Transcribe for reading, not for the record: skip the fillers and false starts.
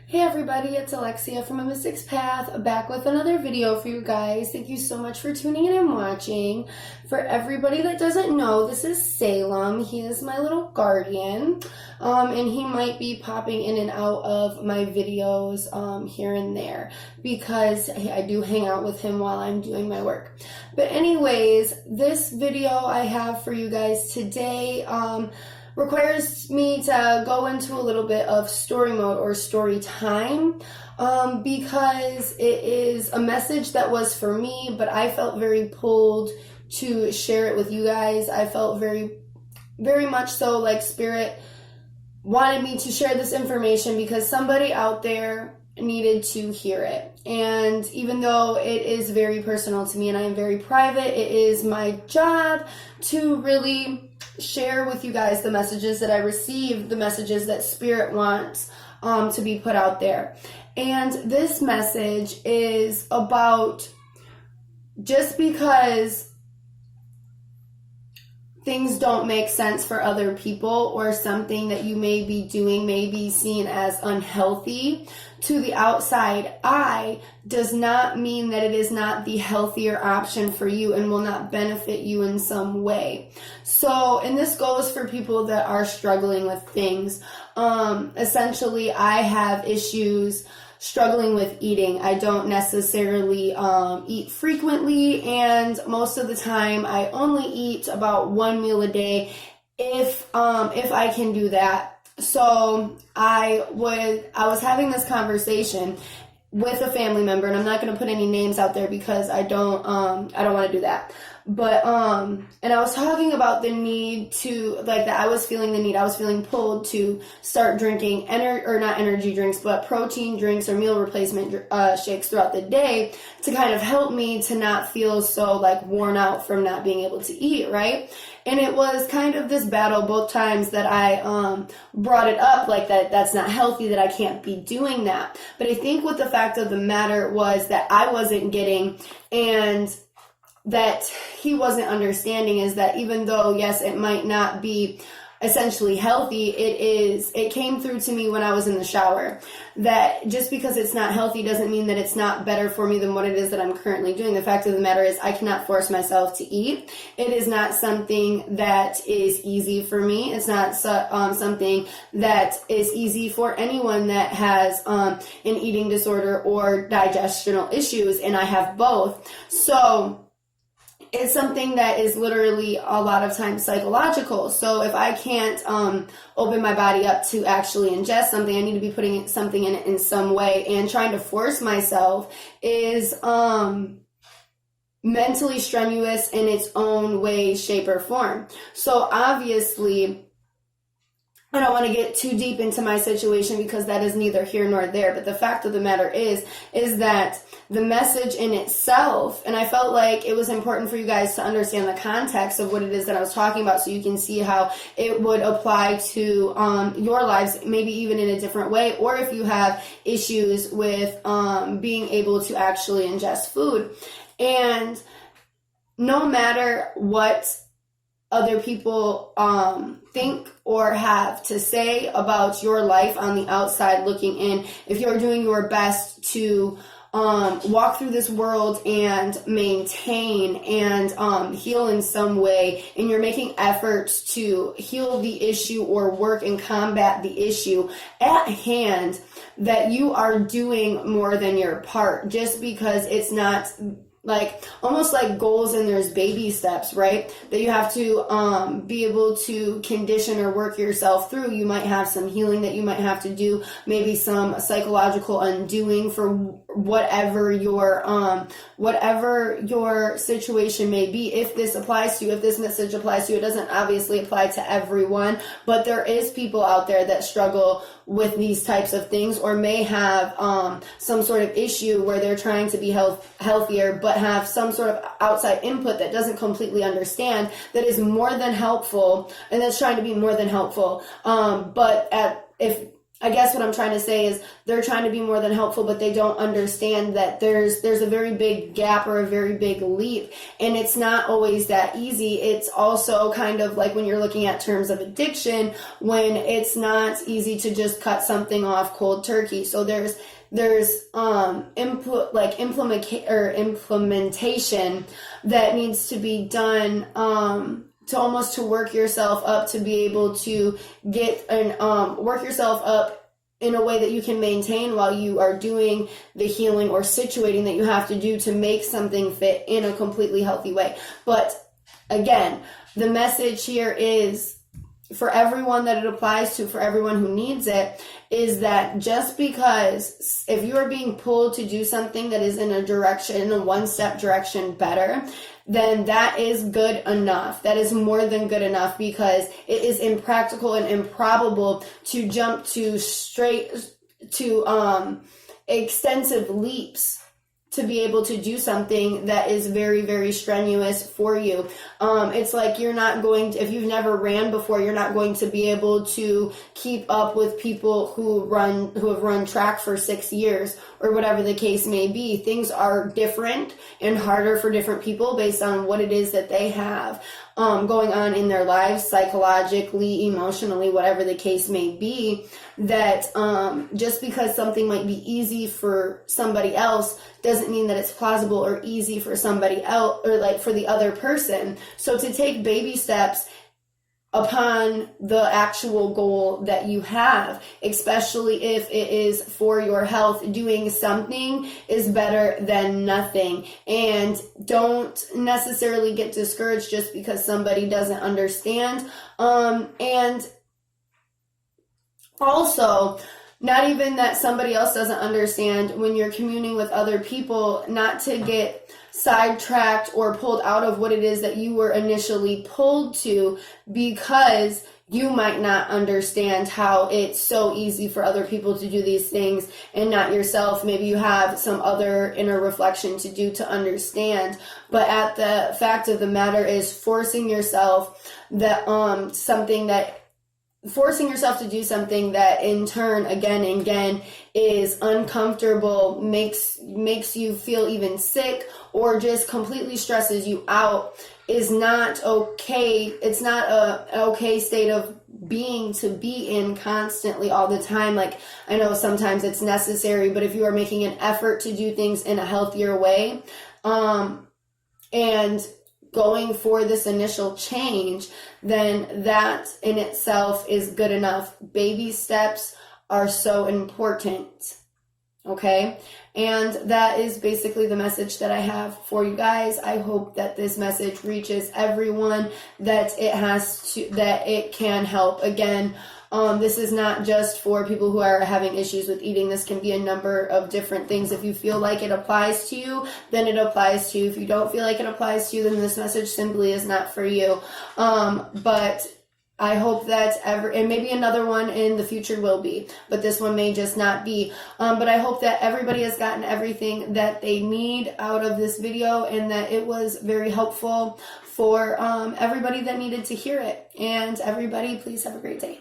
Hey everybody, it's Alexia from amysticspath, back with another video for you guys. Thank you so much for tuning in and watching. For everybody that doesn't know, this is Salem. He is my little guardian, and he might be popping in and out of my videos here and there because I do hang out with him while I'm doing my work. But anyways, this video I have for you guys today requires me to go into a little bit of story mode or story time because it is a message that was for me, but I felt very pulled to share it with you guys. I felt very much so like Spirit wanted me to share this information because somebody out there needed to hear it. And even though it is very personal to me and I am very private, it is my job to really share with you guys the messages that I receive, the messages that Spirit wants to be put out there. And this message is about just because things don't make sense for other people or something that you may be doing may be seen as unhealthy to the outside eye does not mean that it is not the healthier option for you and will not benefit you in some way. So, and this goes for people that are struggling with things. Essentially, I have issues struggling with eating. I don't necessarily eat frequently, and most of the time I only eat about one meal a day if I can do that. So I was having this conversation with a family member, and I'm not going to put any names out there because I don't want to do that. But and I was talking about the need to, like, that I was feeling pulled to start drinking not energy drinks, but protein drinks or meal replacement shakes throughout the day to kind of help me to not feel so like worn out from not being able to eat, right? And it was kind of this battle both times that I brought it up, like that's not healthy, that I can't be doing that. But I think what the fact of the matter was that I wasn't getting, and that he wasn't understanding, is that even though, yes, it might not be essentially healthy, it came through to me when I was in the shower, that just because it's not healthy doesn't mean that it's not better for me than what it is that I'm currently doing. The fact of the matter is I cannot force myself to eat. It is not something that is easy for me. It's not something that is easy for anyone that has an eating disorder or digestional issues, and I have both. So it's something that is literally a lot of times psychological. So if I can't open my body up to actually ingest something, I need to be putting something in it in some way. And trying to force myself is mentally strenuous in its own way, shape, or form. So obviously, I don't want to get too deep into my situation because that is neither here nor there. But the fact of the matter is that the message in itself, and I felt like it was important for you guys to understand the context of what it is that I was talking about so you can see how it would apply to your lives, maybe even in a different way, or if you have issues with being able to actually ingest food. And no matter what other people think or have to say about your life on the outside looking in, if you're doing your best to walk through this world and maintain and heal in some way, and you're making efforts to heal the issue or work and combat the issue at hand, that you are doing more than your part, just because it's not like almost like goals and there's baby steps, right? That you have to be able to condition or work yourself through. You might have some healing that you might have to do, maybe some psychological undoing for whatever your situation may be. If this applies to you, if this message applies to you, it doesn't obviously apply to everyone, but there is people out there that struggle with these types of things, or may have some sort of issue where they're trying to be healthier, but have some sort of outside input that doesn't completely understand, that is more than helpful, and that's trying to be more than helpful. But if I guess what I'm trying to say is they're trying to be more than helpful, but they don't understand that there's a very big gap or a very big leap, and it's not always that easy. It's also kind of like when you're looking at terms of addiction, when it's not easy to just cut something off cold turkey. So there's implementation that needs to be done to work yourself up to be able to get work yourself up in a way that you can maintain while you are doing the healing or situating that you have to do to make something fit in a completely healthy way. But again, the message here is, for everyone that it applies to, for everyone who needs it, is that just because if you are being pulled to do something that is in a one-step direction better, then that is good enough. That is more than good enough, because it is impractical and improbable to jump to extensive leaps to be able to do something that is very, very strenuous for you. It's like if you've never ran before, you're not going to be able to keep up with people who have run track for 6 years or whatever the case may be. Things are different and harder for different people based on what it is that they have going on in their lives, psychologically, emotionally, whatever the case may be. That just because something might be easy for somebody else doesn't mean that it's plausible or easy for somebody else, or like for the other person. So to take baby steps upon the actual goal that you have, especially if it is for your health, doing something is better than nothing. And don't necessarily get discouraged just because somebody doesn't understand. And also, not even that somebody else doesn't understand, when you're communing with other people, not to get sidetracked or pulled out of what it is that you were initially pulled to, because you might not understand how it's so easy for other people to do these things and not yourself. Maybe you have some other inner reflection to do to understand. But at the fact of the matter is, forcing yourself to do something that in turn again and again is uncomfortable, makes you feel even sick, or just completely stresses you out, is not okay. It's not an okay state of being to be in constantly all the time. Like, I know sometimes it's necessary, but if you are making an effort to do things in a healthier way, and going for this initial change, then that in itself is good enough. Baby steps are so important. Okay? And that is basically the message that I have for you guys. I hope that this message reaches everyone, that it can help. Again, this is not just for people who are having issues with eating. This can be a number of different things. If you feel like it applies to you, then it applies to you. If you don't feel like it applies to you, then this message simply is not for you. But I hope that and maybe another one in the future will be, but this one may just not be. But I hope that everybody has gotten everything that they need out of this video, and that it was very helpful for everybody that needed to hear it. And everybody, please have a great day.